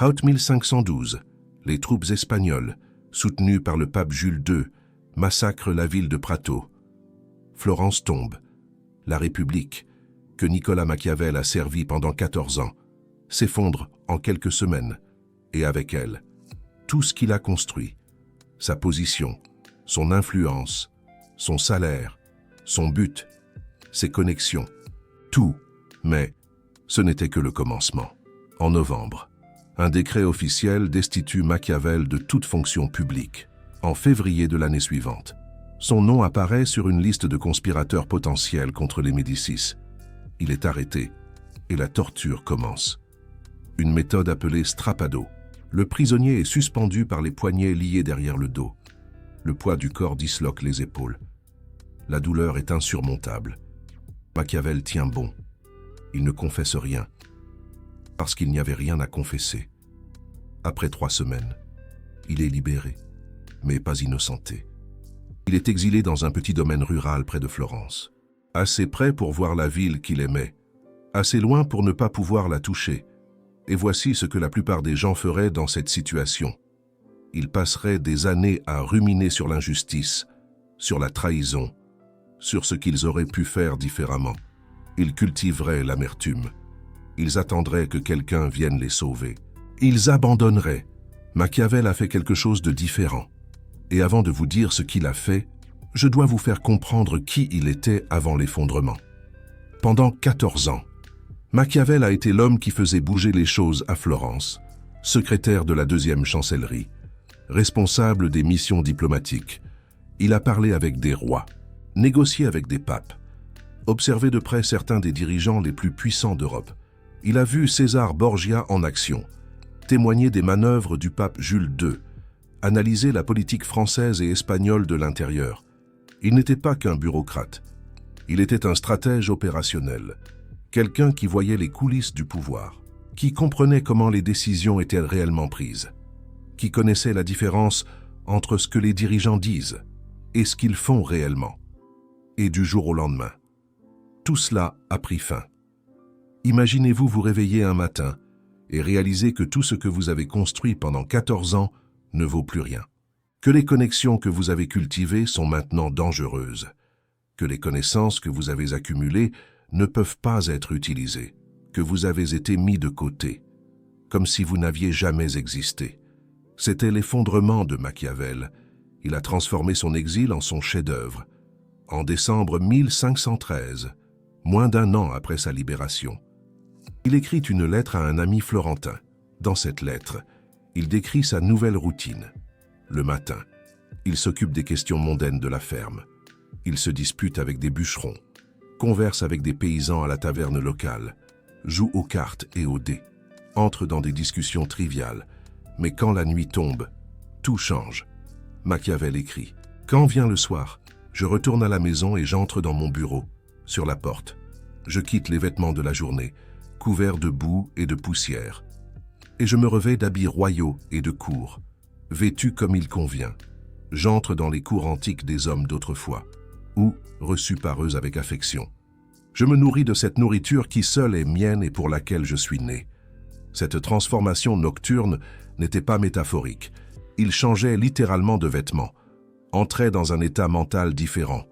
Août 1512, les troupes espagnoles, soutenues par le pape Jules II, massacrent la ville de Prato. Florence tombe. La République, que Nicolas Machiavel a servie pendant 14 ans, s'effondre en quelques semaines, et avec elle, tout ce qu'il a construit, sa position, son influence, son salaire, son but, ses connexions, tout. Mais ce n'était que le commencement. En novembre, un décret officiel destitue Machiavel de toute fonction publique. En février de l'année suivante, son nom apparaît sur une liste de conspirateurs potentiels contre les Médicis. Il est arrêté et la torture commence. Une méthode appelée strappado. Le prisonnier est suspendu par les poignets liés derrière le dos. Le poids du corps disloque les épaules. La douleur est insurmontable. Machiavel tient bon. Il ne confesse rien, parce qu'il n'y avait rien à confesser. Après 3 semaines, il est libéré, mais pas innocenté. Il est exilé dans un petit domaine rural près de Florence, assez près pour voir la ville qu'il aimait, assez loin pour ne pas pouvoir la toucher. Et voici ce que la plupart des gens feraient dans cette situation. Ils passeraient des années à ruminer sur l'injustice, sur la trahison, sur ce qu'ils auraient pu faire différemment. Ils cultiveraient l'amertume. Ils attendraient que quelqu'un vienne les sauver. Ils abandonneraient. Machiavel a fait quelque chose de différent. Et avant de vous dire ce qu'il a fait, je dois vous faire comprendre qui il était avant l'effondrement. Pendant 14 ans, Machiavel a été l'homme qui faisait bouger les choses à Florence, secrétaire de la 2e chancellerie, responsable des missions diplomatiques. Il a parlé avec des rois, négocié avec des papes, observé de près certains des dirigeants les plus puissants d'Europe. Il a vu César Borgia en action, témoigné des manœuvres du pape Jules II, analysé la politique française et espagnole de l'intérieur. Il n'était pas qu'un bureaucrate. Il était un stratège opérationnel, quelqu'un qui voyait les coulisses du pouvoir, qui comprenait comment les décisions étaient réellement prises, qui connaissait la différence entre ce que les dirigeants disent et ce qu'ils font réellement. Et du jour au lendemain, tout cela a pris fin. Imaginez-vous vous réveiller un matin et réaliser que tout ce que vous avez construit pendant 14 ans ne vaut plus rien, que les connexions que vous avez cultivées sont maintenant dangereuses, que les connaissances que vous avez accumulées ne peuvent pas être utilisées, que vous avez été mis de côté, comme si vous n'aviez jamais existé. C'était l'effondrement de Machiavel. Il a transformé son exil en son chef-d'œuvre. En décembre 1513, moins d'1 an après sa libération, il écrit une lettre à un ami florentin. Dans cette lettre, il décrit sa nouvelle routine. Le matin, il s'occupe des questions mondaines de la ferme. Il se dispute avec des bûcherons, converse avec des paysans à la taverne locale, joue aux cartes et aux dés, entre dans des discussions triviales. Mais quand la nuit tombe, tout change. Machiavel écrit « Quand vient le soir, je retourne à la maison et j'entre dans mon bureau. Sur la porte, je quitte les vêtements de la journée, couverts de boue et de poussière, et je me revêts d'habits royaux et de cour, vêtu comme il convient. J'entre dans les cours antiques des hommes d'autrefois, ou reçus par eux avec affection. Je me nourris de cette nourriture qui seule est mienne et pour laquelle je suis né. Cette transformation nocturne n'était pas métaphorique. Il changeait littéralement de vêtements, entrait dans un état mental différent,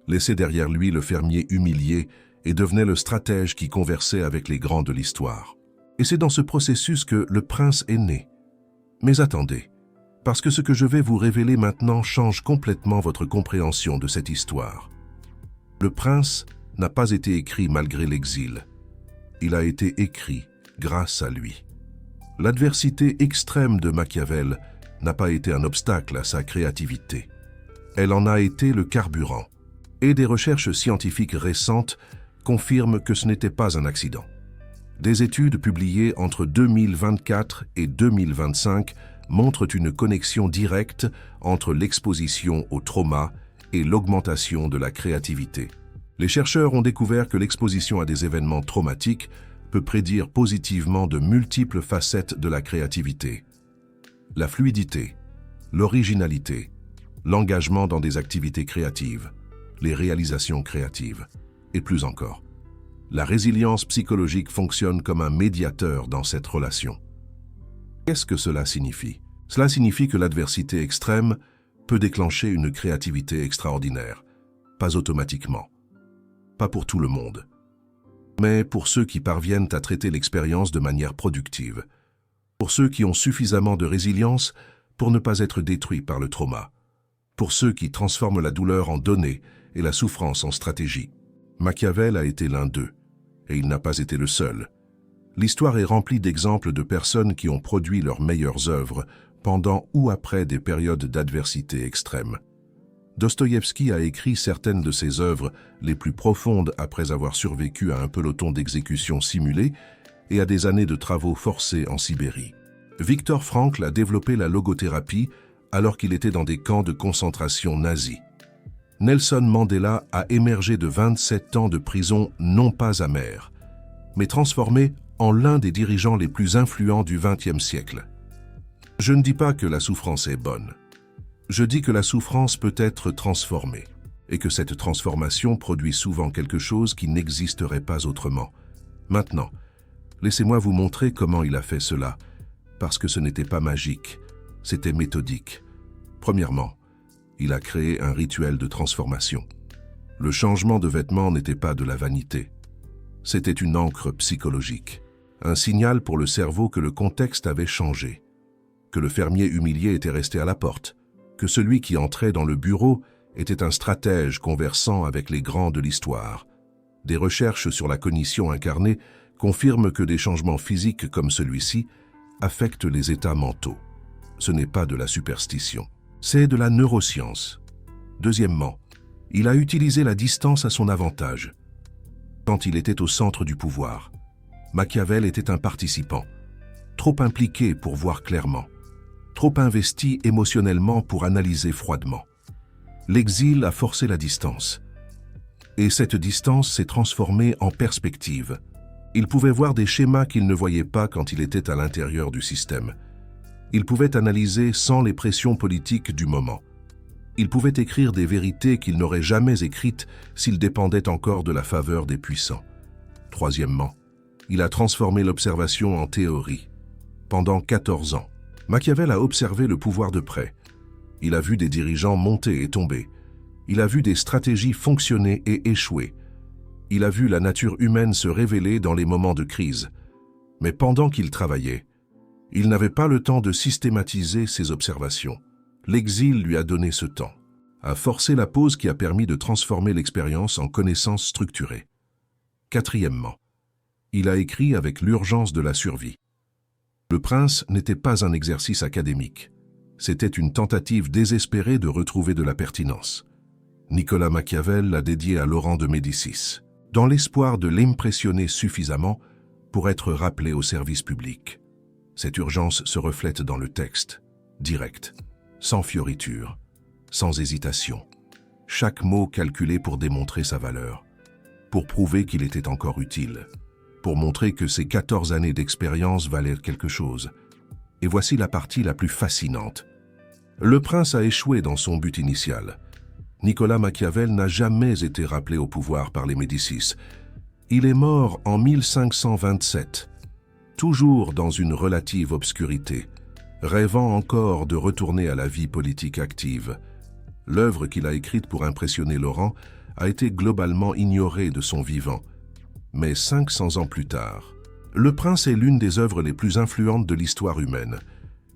laissait derrière lui le fermier humilié et devenait le stratège qui conversait avec les grands de l'histoire. Et c'est dans ce processus que le prince est né. Mais attendez, parce que ce que je vais vous révéler maintenant change complètement votre compréhension de cette histoire. Le prince n'a pas été écrit malgré l'exil. Il a été écrit grâce à lui. L'adversité extrême de Machiavel n'a pas été un obstacle à sa créativité. Elle en a été le carburant. Et des recherches scientifiques récentes confirment que ce n'était pas un accident. Des études publiées entre 2024 et 2025 montrent une connexion directe entre l'exposition au trauma et l'augmentation de la créativité. Les chercheurs ont découvert que l'exposition à des événements traumatiques peut prédire positivement de multiples facettes de la créativité. La fluidité, l'originalité, l'engagement dans des activités créatives, les réalisations créatives, et plus encore. La résilience psychologique fonctionne comme un médiateur dans cette relation. Qu'est-ce que cela signifie? Cela signifie que l'adversité extrême peut déclencher une créativité extraordinaire. Pas automatiquement. Pas pour tout le monde. Mais pour ceux qui parviennent à traiter l'expérience de manière productive. Pour ceux qui ont suffisamment de résilience pour ne pas être détruits par le trauma. Pour ceux qui transforment la douleur en données et la souffrance en stratégie. Machiavel a été l'un d'eux, et il n'a pas été le seul. L'histoire est remplie d'exemples de personnes qui ont produit leurs meilleures œuvres pendant ou après des périodes d'adversité extrême. Dostoïevski a écrit certaines de ses œuvres les plus profondes après avoir survécu à un peloton d'exécution simulée et à des années de travaux forcés en Sibérie. Viktor Frankl a développé la logothérapie alors qu'il était dans des camps de concentration nazis. Nelson Mandela a émergé de 27 ans de prison non pas amer, mais transformé en l'un des dirigeants les plus influents du XXe siècle. Je ne dis pas que la souffrance est bonne. Je dis que la souffrance peut être transformée, et que cette transformation produit souvent quelque chose qui n'existerait pas autrement. Maintenant, laissez-moi vous montrer comment il a fait cela, parce que ce n'était pas magique, c'était méthodique. Premièrement, il a créé un rituel de transformation. Le changement de vêtements n'était pas de la vanité. C'était une ancre psychologique, un signal pour le cerveau que le contexte avait changé, que le fermier humilié était resté à la porte, que celui qui entrait dans le bureau était un stratège conversant avec les grands de l'histoire. Des recherches sur la cognition incarnée confirment que des changements physiques comme celui-ci affectent les états mentaux. Ce n'est pas de la superstition, c'est de la neuroscience. Deuxièmement, il a utilisé la distance à son avantage. Quand il était au centre du pouvoir, Machiavel était un participant, trop impliqué pour voir clairement, trop investi émotionnellement pour analyser froidement. L'exil a forcé la distance. Et cette distance s'est transformée en perspective. Il pouvait voir des schémas qu'il ne voyait pas quand il était à l'intérieur du système. Il pouvait analyser sans les pressions politiques du moment. Il pouvait écrire des vérités qu'il n'aurait jamais écrites s'il dépendait encore de la faveur des puissants. Troisièmement, il a transformé l'observation en théorie. Pendant 14 ans, Machiavel a observé le pouvoir de près. Il a vu des dirigeants monter et tomber. Il a vu des stratégies fonctionner et échouer. Il a vu la nature humaine se révéler dans les moments de crise. Mais pendant qu'il travaillait, il n'avait pas le temps de systématiser ses observations. L'exil lui a donné ce temps, a forcé la pause qui a permis de transformer l'expérience en connaissances structurées. Quatrièmement, il a écrit avec l'urgence de la survie. Le Prince n'était pas un exercice académique. C'était une tentative désespérée de retrouver de la pertinence. Nicolas Machiavel l'a dédié à Laurent de Médicis, dans l'espoir de l'impressionner suffisamment pour être rappelé au service public. Cette urgence se reflète dans le texte, direct, sans fioriture, sans hésitation. Chaque mot calculé pour démontrer sa valeur, pour prouver qu'il était encore utile, pour montrer que ses 14 années d'expérience valaient quelque chose. Et voici la partie la plus fascinante. Le prince a échoué dans son but initial. Nicolas Machiavel n'a jamais été rappelé au pouvoir par les Médicis. Il est mort en 1527, toujours dans une relative obscurité, rêvant encore de retourner à la vie politique active. L'œuvre qu'il a écrite pour impressionner Laurent a été globalement ignorée de son vivant. Mais 500 ans plus tard, Le Prince est l'une des œuvres les plus influentes de l'histoire humaine.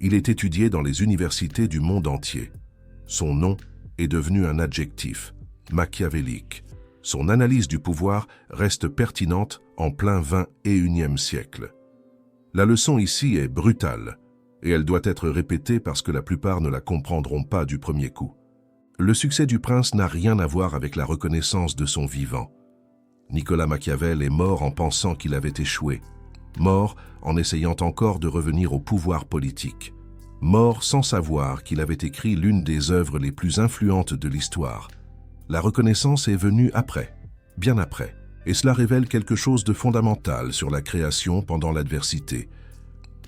Il est étudié dans les universités du monde entier. Son nom est devenu un adjectif, machiavélique. Son analyse du pouvoir reste pertinente en plein XXIe siècle. La leçon ici est brutale, et elle doit être répétée parce que la plupart ne la comprendront pas du premier coup. Le succès du prince n'a rien à voir avec la reconnaissance de son vivant. Nicolas Machiavel est mort en pensant qu'il avait échoué, mort en essayant encore de revenir au pouvoir politique, mort sans savoir qu'il avait écrit l'une des œuvres les plus influentes de l'histoire. La reconnaissance est venue après, bien après, et cela révèle quelque chose de fondamental sur la création pendant l'adversité.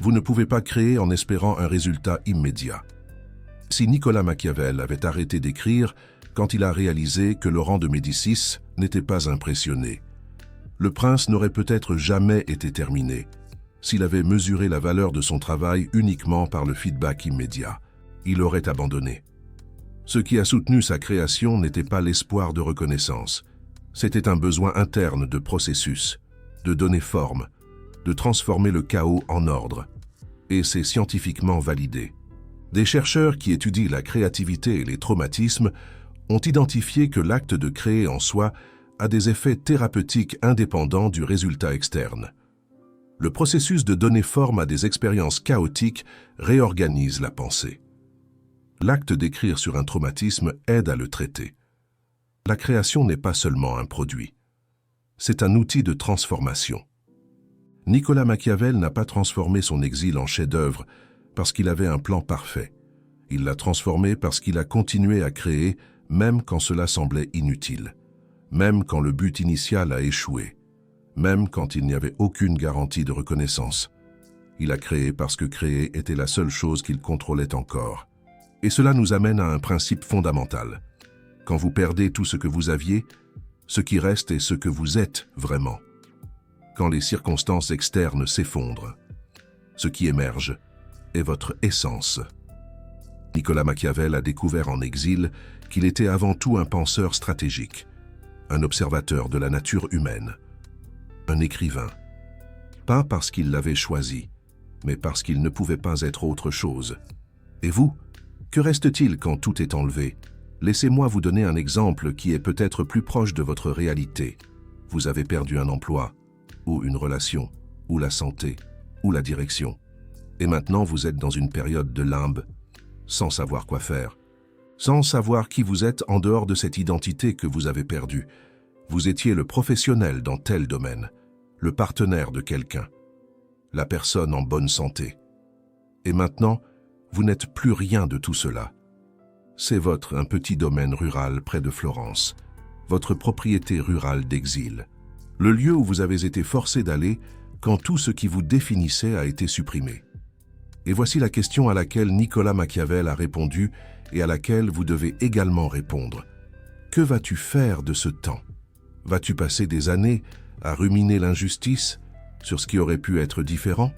Vous ne pouvez pas créer en espérant un résultat immédiat. Si Nicolas Machiavel avait arrêté d'écrire quand il a réalisé que Laurent de Médicis n'était pas impressionné, Le Prince n'aurait peut-être jamais été terminé. S'il avait mesuré la valeur de son travail uniquement par le feedback immédiat, il aurait abandonné. Ce qui a soutenu sa création n'était pas l'espoir de reconnaissance, c'était un besoin interne de processus, de donner forme, de transformer le chaos en ordre. Et c'est scientifiquement validé. Des chercheurs qui étudient la créativité et les traumatismes ont identifié que l'acte de créer en soi a des effets thérapeutiques indépendants du résultat externe. Le processus de donner forme à des expériences chaotiques réorganise la pensée. L'acte d'écrire sur un traumatisme aide à le traiter. La création n'est pas seulement un produit. C'est un outil de transformation. Nicolas Machiavel n'a pas transformé son exil en chef-d'œuvre parce qu'il avait un plan parfait. Il l'a transformé parce qu'il a continué à créer, même quand cela semblait inutile, même quand le but initial a échoué, même quand il n'y avait aucune garantie de reconnaissance. Il a créé parce que créer était la seule chose qu'il contrôlait encore. Et cela nous amène à un principe fondamental. Quand vous perdez tout ce que vous aviez, ce qui reste est ce que vous êtes vraiment. Quand les circonstances externes s'effondrent, ce qui émerge est votre essence. Nicolas Machiavel a découvert en exil qu'il était avant tout un penseur stratégique, un observateur de la nature humaine, un écrivain. Pas parce qu'il l'avait choisi, mais parce qu'il ne pouvait pas être autre chose. Et vous, que reste-t-il quand tout est enlevé? Laissez-moi vous donner un exemple qui est peut-être plus proche de votre réalité. Vous avez perdu un emploi, ou une relation, ou la santé, ou la direction. Et maintenant vous êtes dans une période de limbe, sans savoir quoi faire, sans savoir qui vous êtes en dehors de cette identité que vous avez perdue. Vous étiez le professionnel dans tel domaine, le partenaire de quelqu'un, la personne en bonne santé. Et maintenant, vous n'êtes plus rien de tout cela. C'est un petit domaine rural près de Florence, votre propriété rurale d'exil, le lieu où vous avez été forcé d'aller quand tout ce qui vous définissait a été supprimé. Et voici la question à laquelle Nicolas Machiavel a répondu et à laquelle vous devez également répondre. Que vas-tu faire de ce temps? Vas-tu passer des années à ruminer l'injustice sur ce qui aurait pu être différent?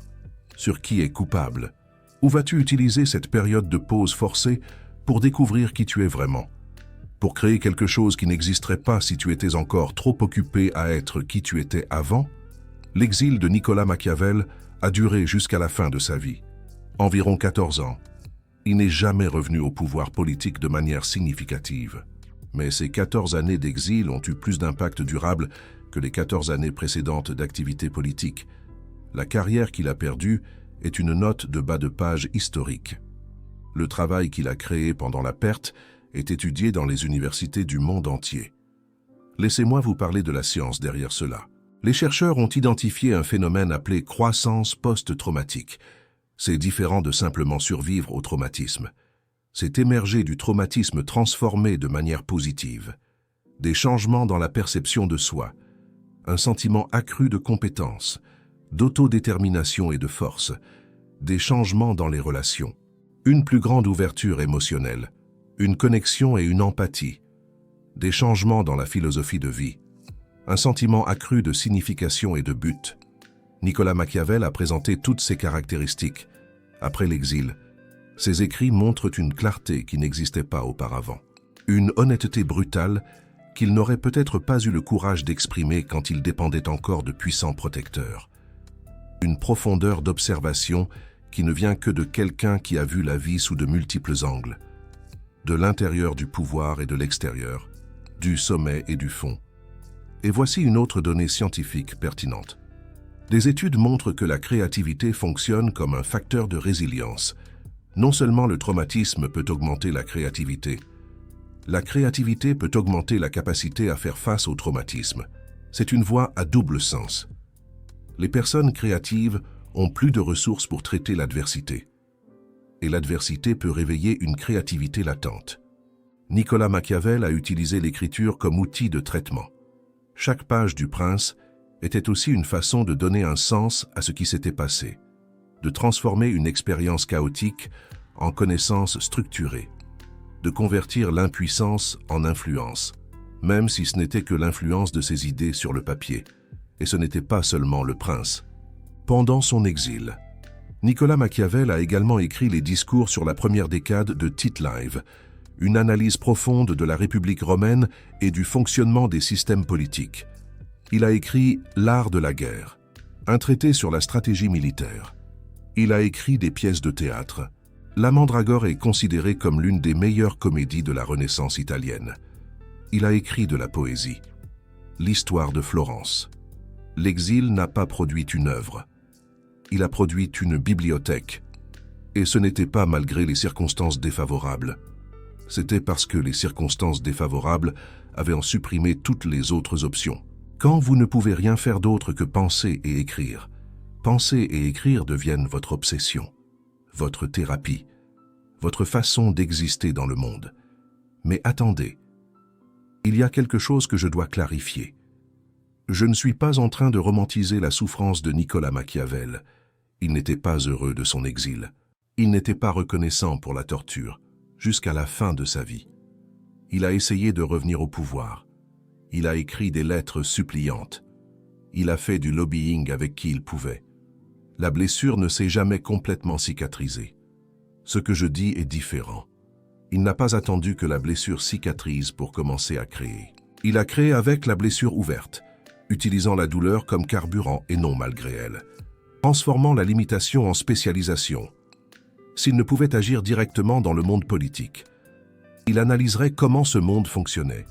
Sur qui est coupable? Ou vas-tu utiliser cette période de pause forcée pour découvrir qui tu es vraiment? Pour créer quelque chose qui n'existerait pas si tu étais encore trop occupé à être qui tu étais avant? L'exil de Nicolas Machiavel a duré jusqu'à la fin de sa vie, environ 14 ans. Il n'est jamais revenu au pouvoir politique de manière significative. Mais ces 14 années d'exil ont eu plus d'impact durable que les 14 années précédentes d'activité politique. La carrière qu'il a perdue est une note de bas de page historique. Le travail qu'il a créé pendant la perte est étudié dans les universités du monde entier. Laissez-moi vous parler de la science derrière cela. Les chercheurs ont identifié un phénomène appelé croissance post-traumatique. C'est différent de simplement survivre au traumatisme. C'est émerger du traumatisme transformé de manière positive. Des changements dans la perception de soi, un sentiment accru de compétence, d'autodétermination et de force, des changements dans les relations, une plus grande ouverture émotionnelle, une connexion et une empathie, des changements dans la philosophie de vie, un sentiment accru de signification et de but. Nicolas Machiavel a présenté toutes ces caractéristiques. Après l'exil, ses écrits montrent une clarté qui n'existait pas auparavant, une honnêteté brutale qu'il n'aurait peut-être pas eu le courage d'exprimer quand il dépendait encore de puissants protecteurs, une profondeur d'observation qui ne vient que de quelqu'un qui a vu la vie sous de multiples angles, de l'intérieur du pouvoir et de l'extérieur, du sommet et du fond. Et voici une autre donnée scientifique pertinente. Des études montrent que la créativité fonctionne comme un facteur de résilience. Non seulement le traumatisme peut augmenter la créativité peut augmenter la capacité à faire face au traumatisme. C'est une voie à double sens. Les personnes créatives ont plus de ressources pour traiter l'adversité. Et l'adversité peut réveiller une créativité latente. Nicolas Machiavel a utilisé l'écriture comme outil de traitement. Chaque page du Prince était aussi une façon de donner un sens à ce qui s'était passé, de transformer une expérience chaotique en connaissance structurée, de convertir l'impuissance en influence, même si ce n'était que l'influence de ses idées sur le papier. Et ce n'était pas seulement le Prince. pendant son exil. Nicolas Machiavel a également écrit les discours sur la première décade de Tite Live, une analyse profonde de la République romaine et du fonctionnement des systèmes politiques. Il a écrit L'art de la guerre, un traité sur la stratégie militaire. Il a écrit des pièces de théâtre. La Mandragore est considérée comme l'une des meilleures comédies de la Renaissance italienne. Il a écrit de la poésie. L'histoire de Florence. L'exil n'a pas produit une œuvre. Il a produit une bibliothèque. Et ce n'était pas malgré les circonstances défavorables. C'était parce que les circonstances défavorables avaient en supprimé toutes les autres options. Quand vous ne pouvez rien faire d'autre que penser et écrire deviennent votre obsession, votre thérapie, votre façon d'exister dans le monde. Mais attendez, il y a quelque chose que je dois clarifier. Je ne suis pas en train de romantiser la souffrance de Nicolas Machiavel. Il n'était pas heureux de son exil. Il n'était pas reconnaissant pour la torture, jusqu'à la fin de sa vie. Il a essayé de revenir au pouvoir. Il a écrit des lettres suppliantes. Il a fait du lobbying avec qui il pouvait. La blessure ne s'est jamais complètement cicatrisée. Ce que je dis est différent. Il n'a pas attendu que la blessure cicatrise pour commencer à créer. Il a créé avec la blessure ouverte, utilisant la douleur comme carburant et non malgré elle, transformant la limitation en spécialisation. S'il ne pouvait agir directement dans le monde politique, il analyserait comment ce monde fonctionnait.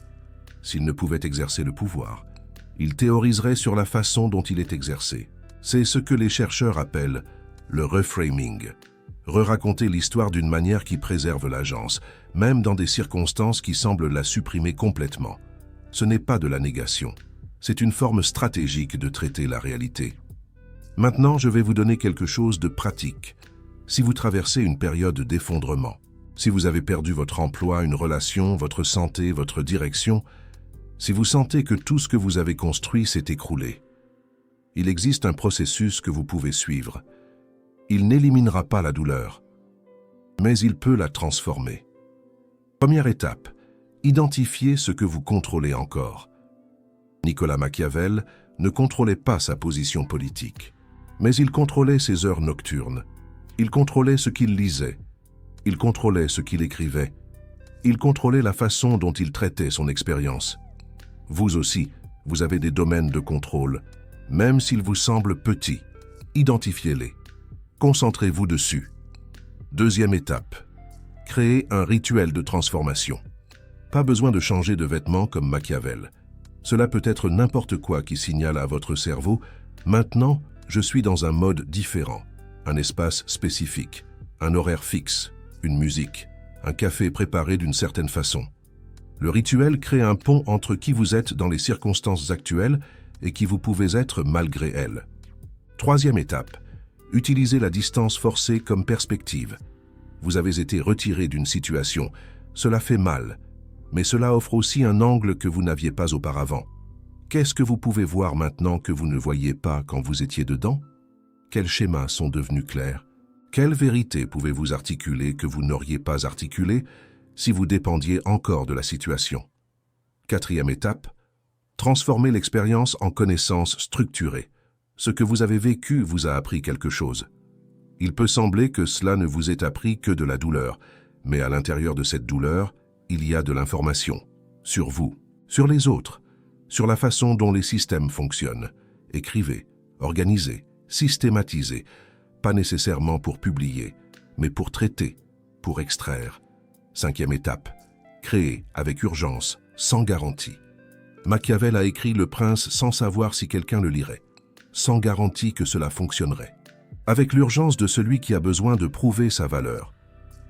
S'il ne pouvait exercer le pouvoir, il théoriserait sur la façon dont il est exercé. C'est ce que les chercheurs appellent le reframing. Re-raconter l'histoire d'une manière qui préserve l'agence, même dans des circonstances qui semblent la supprimer complètement. Ce n'est pas de la négation. C'est une forme stratégique de traiter la réalité. Maintenant, je vais vous donner quelque chose de pratique. Si vous traversez une période d'effondrement, si vous avez perdu votre emploi, une relation, votre santé, votre direction, si vous sentez que tout ce que vous avez construit s'est écroulé, il existe un processus que vous pouvez suivre. Il n'éliminera pas la douleur, mais il peut la transformer. Première étape, identifiez ce que vous contrôlez encore. Nicolas Machiavel ne contrôlait pas sa position politique, mais il contrôlait ses heures nocturnes. Il contrôlait ce qu'il lisait. Il contrôlait ce qu'il écrivait. Il contrôlait la façon dont il traitait son expérience. Vous aussi, vous avez des domaines de contrôle. Même s'ils vous semblent petits, identifiez-les. Concentrez-vous dessus. Deuxième étape, créez un rituel de transformation. Pas besoin de changer de vêtements comme Machiavel. Cela peut être n'importe quoi qui signale à votre cerveau « Maintenant, je suis dans un mode différent ». Un espace spécifique, un horaire fixe, une musique, un café préparé d'une certaine façon. Le rituel crée un pont entre qui vous êtes dans les circonstances actuelles et qui vous pouvez être malgré elles. Troisième étape, utilisez la distance forcée comme perspective. Vous avez été retiré d'une situation, cela fait mal, mais cela offre aussi un angle que vous n'aviez pas auparavant. Qu'est-ce que vous pouvez voir maintenant que vous ne voyiez pas quand vous étiez dedans? Quels schémas sont devenus clairs? Quelle vérité pouvez-vous articuler que vous n'auriez pas articulée si vous dépendiez encore de la situation? Quatrième étape, transformez l'expérience en connaissances structurées. Ce que vous avez vécu vous a appris quelque chose. Il peut sembler que cela ne vous ait appris que de la douleur, mais à l'intérieur de cette douleur, il y a de l'information. Sur vous, sur les autres, sur la façon dont les systèmes fonctionnent. Écrivez, organisez, systématisez, pas nécessairement pour publier, mais pour traiter, pour extraire. Cinquième étape, créer avec urgence, sans garantie. Machiavel a écrit Le Prince sans savoir si quelqu'un le lirait, sans garantie que cela fonctionnerait. Avec l'urgence de celui qui a besoin de prouver sa valeur.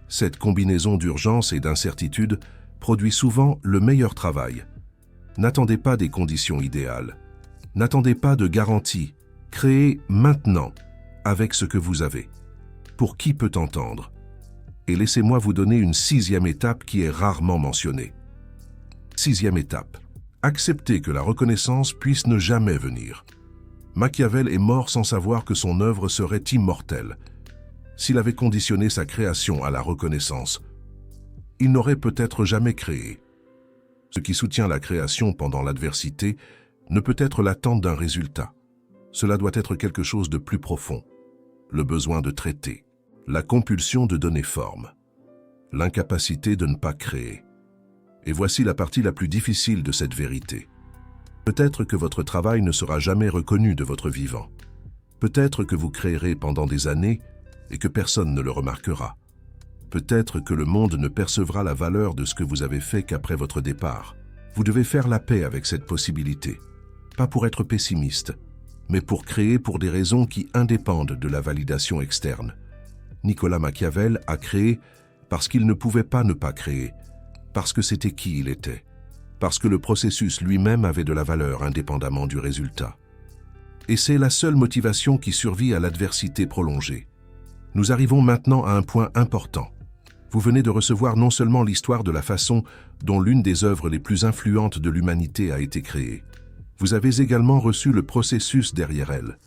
Cette combinaison d'urgence et d'incertitude produit souvent le meilleur travail. N'attendez pas des conditions idéales. N'attendez pas de garantie. Créez maintenant, avec ce que vous avez. Pour qui peut entendre? Et laissez-moi vous donner une sixième étape qui est rarement mentionnée. Sixième étape. Acceptez que la reconnaissance puisse ne jamais venir. Machiavel est mort sans savoir que son œuvre serait immortelle. S'il avait conditionné sa création à la reconnaissance, il n'aurait peut-être jamais créé. Ce qui soutient la création pendant l'adversité ne peut être l'attente d'un résultat. Cela doit être quelque chose de plus profond. Le besoin de traiter, la compulsion de donner forme, l'incapacité de ne pas créer. Et voici la partie la plus difficile de cette vérité. Peut-être que votre travail ne sera jamais reconnu de votre vivant. Peut-être que vous créerez pendant des années et que personne ne le remarquera. Peut-être que le monde ne percevra la valeur de ce que vous avez fait qu'après votre départ. Vous devez faire la paix avec cette possibilité. Pas pour être pessimiste, mais pour créer pour des raisons qui indépendent de la validation externe. Nicolas Machiavel a créé parce qu'il ne pouvait pas ne pas créer, parce que c'était qui il était, parce que le processus lui-même avait de la valeur indépendamment du résultat. Et c'est la seule motivation qui survit à l'adversité prolongée. Nous arrivons maintenant à un point important. Vous venez de recevoir non seulement l'histoire de la façon dont l'une des œuvres les plus influentes de l'humanité a été créée, vous avez également reçu le processus derrière elle,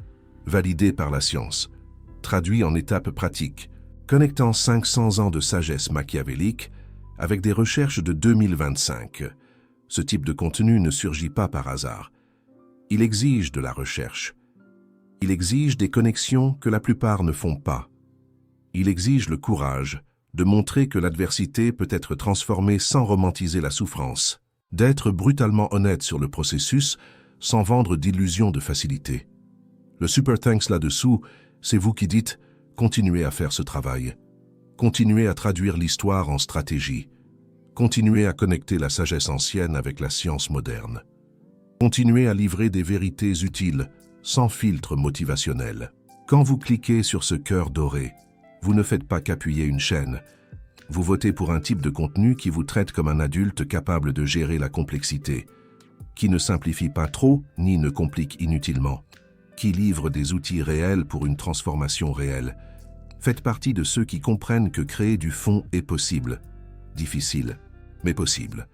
validé par la science, traduit en étapes pratiques, connectant 500 ans de sagesse machiavélique avec des recherches de 2025. Ce type de contenu ne surgit pas par hasard. Il exige de la recherche. Il exige des connexions que la plupart ne font pas. Il exige le courage de montrer que l'adversité peut être transformée sans romantiser la souffrance, d'être brutalement honnête sur le processus sans vendre d'illusions de facilité. Le super thanks là-dessous, c'est vous qui dites « continuez à faire ce travail ». Continuez à traduire l'histoire en stratégie. Continuez à connecter la sagesse ancienne avec la science moderne. Continuez à livrer des vérités utiles, sans filtre motivationnel. Quand vous cliquez sur ce cœur doré, vous ne faites pas qu'appuyer une chaîne. Vous votez pour un type de contenu qui vous traite comme un adulte capable de gérer la complexité, qui ne simplifie pas trop ni ne complique inutilement, qui livre des outils réels pour une transformation réelle. Faites partie de ceux qui comprennent que créer du fond est possible. Difficile, mais possible.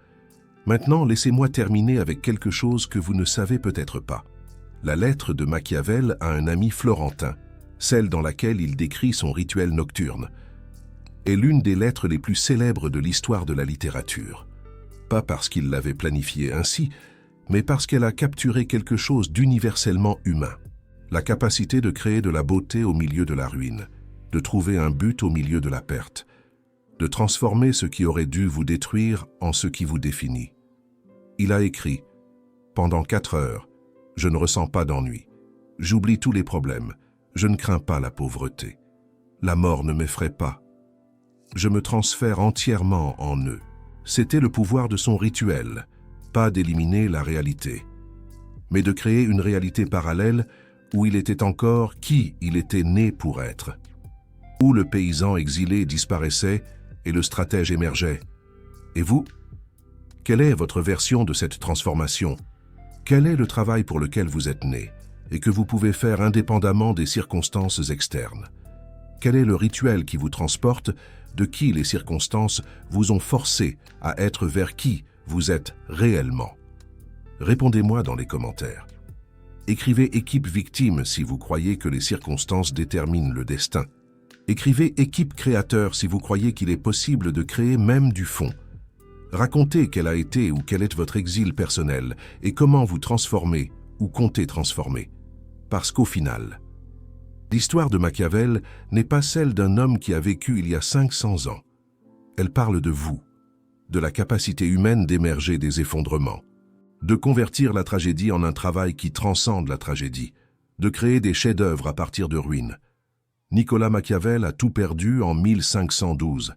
Maintenant, laissez-moi terminer avec quelque chose que vous ne savez peut-être pas. La lettre de Machiavel à un ami florentin, celle dans laquelle il décrit son rituel nocturne, est l'une des lettres les plus célèbres de l'histoire de la littérature. Pas parce qu'il l'avait planifiée ainsi, mais parce qu'elle a capturé quelque chose d'universellement humain. La capacité de créer de la beauté au milieu de la ruine, de trouver un but au milieu de la perte, de transformer ce qui aurait dû vous détruire en ce qui vous définit. Il a écrit « Pendant 4 heures, je ne ressens pas d'ennui. J'oublie tous les problèmes. Je ne crains pas la pauvreté. La mort ne m'effraie pas. Je me transfère entièrement en eux. » C'était le pouvoir de son rituel, pas d'éliminer la réalité, mais de créer une réalité parallèle où il était encore qui il était né pour être, où le paysan exilé disparaissait et le stratège émergeait. Et vous? Quelle est votre version de cette transformation? Quel est le travail pour lequel vous êtes né et que vous pouvez faire indépendamment des circonstances externes? Quel est le rituel qui vous transporte, de qui les circonstances vous ont forcé à être vers qui vous êtes réellement? Répondez-moi dans les commentaires. Écrivez équipe victime si vous croyez que les circonstances déterminent le destin. Écrivez équipe créateur si vous croyez qu'il est possible de créer même du fond. Racontez quel a été ou quel est votre exil personnel et comment vous transformez ou comptez transformer. Parce qu'au final, l'histoire de Machiavel n'est pas celle d'un homme qui a vécu il y a 500 ans. Elle parle de vous, de la capacité humaine d'émerger des effondrements, de convertir la tragédie en un travail qui transcende la tragédie, de créer des chefs-d'œuvre à partir de ruines. Nicolas Machiavel a tout perdu en 1512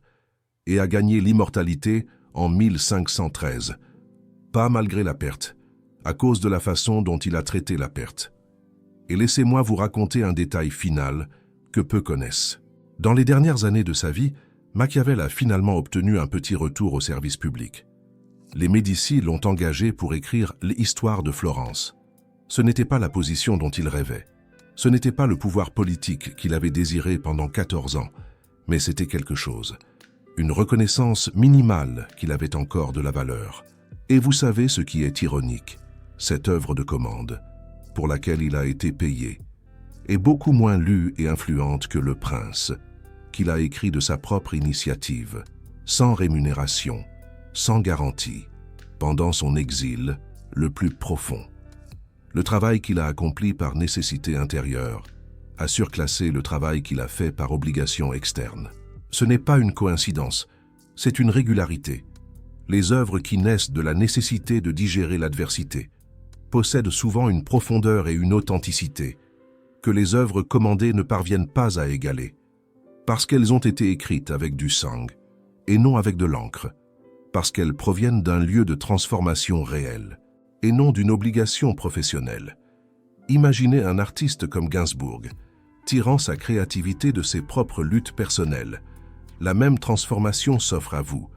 et a gagné l'immortalité en 1513. Pas malgré la perte, à cause de la façon dont il a traité la perte. Et laissez-moi vous raconter un détail final que peu connaissent. Dans les dernières années de sa vie, Machiavel a finalement obtenu un petit retour au service public. Les Médicis l'ont engagé pour écrire l'histoire de Florence. Ce n'était pas la position dont il rêvait. Ce n'était pas le pouvoir politique qu'il avait désiré pendant 14 ans, mais c'était quelque chose. Une reconnaissance minimale qu'il avait encore de la valeur. Et vous savez ce qui est ironique, cette œuvre de commande, pour laquelle il a été payé, est beaucoup moins lue et influente que Le Prince, qu'il a écrit de sa propre initiative, sans rémunération, sans garantie, pendant son exil le plus profond. Le travail qu'il a accompli par nécessité intérieure a surclassé le travail qu'il a fait par obligation externe. Ce n'est pas une coïncidence, c'est une régularité. Les œuvres qui naissent de la nécessité de digérer l'adversité possèdent souvent une profondeur et une authenticité que les œuvres commandées ne parviennent pas à égaler, parce qu'elles ont été écrites avec du sang et non avec de l'encre, parce qu'elles proviennent d'un lieu de transformation réel et non d'une obligation professionnelle. Imaginez un artiste comme Gainsbourg, tirant sa créativité de ses propres luttes personnelles. La même transformation s'offre à vous,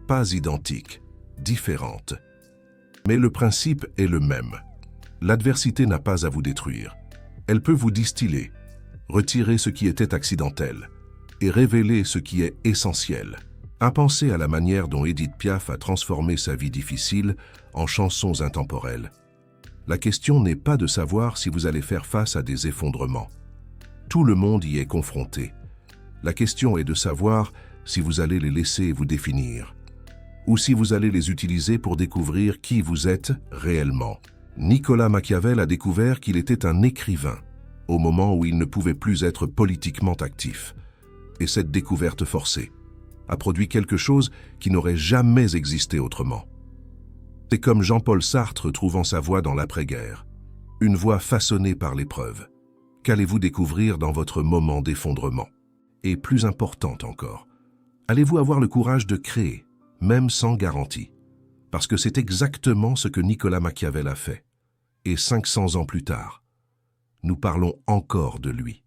pas identique, différente. Mais le principe est le même. L'adversité n'a pas à vous détruire. Elle peut vous distiller, retirer ce qui était accidentel et révéler ce qui est essentiel. Impensez à la manière dont Édith Piaf a transformé sa vie difficile en chansons intemporelles. La question n'est pas de savoir si vous allez faire face à des effondrements. Tout le monde y est confronté. La question est de savoir si vous allez les laisser vous définir, ou si vous allez les utiliser pour découvrir qui vous êtes réellement. Nicolas Machiavel a découvert qu'il était un écrivain, au moment où il ne pouvait plus être politiquement actif. Et cette découverte forcée a produit quelque chose qui n'aurait jamais existé autrement. C'est comme Jean-Paul Sartre trouvant sa voie dans l'après-guerre, une voie façonnée par l'épreuve. Qu'allez-vous découvrir dans votre moment d'effondrement? Et plus important encore, allez-vous avoir le courage de créer, même sans garantie? Parce que c'est exactement ce que Nicolas Machiavel a fait. Et 500 ans plus tard, nous parlons encore de lui.